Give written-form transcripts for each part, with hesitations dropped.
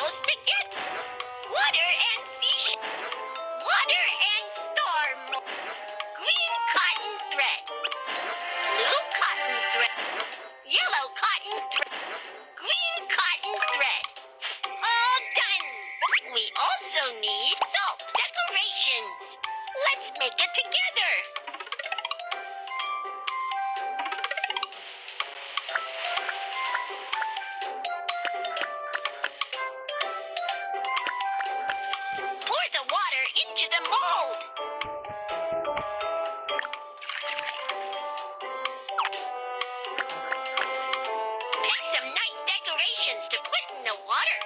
goes together. Water and seashell. Water and storm. Green cotton thread. Blue cotton thread. Yellow cotton thread. Green cotton thread. All done. We also need salt decorations. Let's make it together. Pour the water into the mold. Pick some nice decorations to put in the water.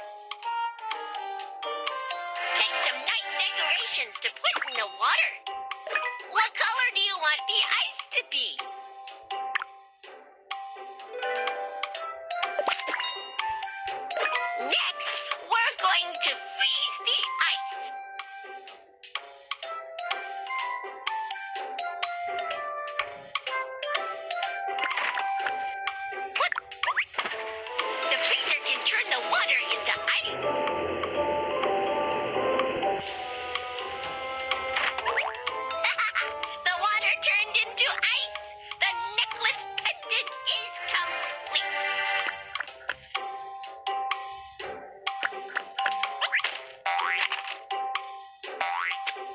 Pick some nice decorations to put in the water. What color do you want the ice to be? Next, we're going to freeze the ice. The freezer can turn the water into ice. The water turned into ice. The necklace pendant is complete.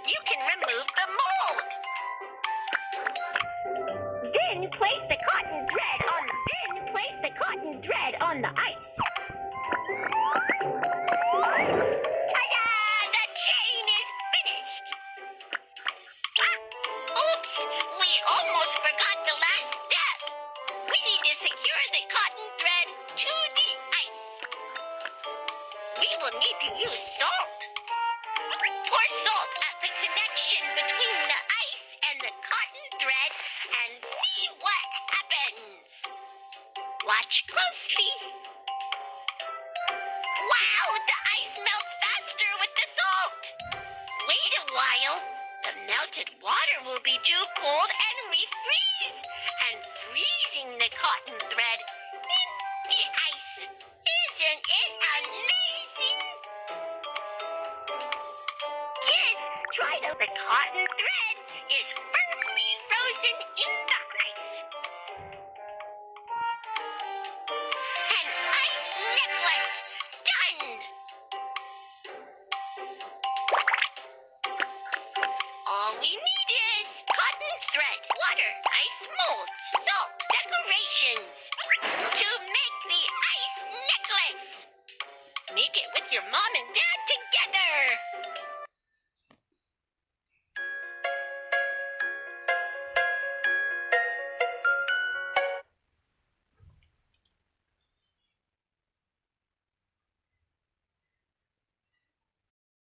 You can remove the mold. Then place the cotton thread on the ice. Ta-da! The chain is finished. Oops! We almost forgot the last step. We need to secure the cotton thread to the ice. We will need to use salt. Pour salt at the connection between the ice and the cotton thread and see what happens. Watch closely. Wow, the ice melts faster with the salt. Wait a while. The melted water will be too cold and refreeze. And freezing the cotton thread in the ice. Isn't it amazing? Kids, try to the cotton thread is firmly frozen in the ice. An ice necklace done. All we need is cotton thread, water, ice molds, salt, decorations to make the ice necklace. Make it with your mom and dad together.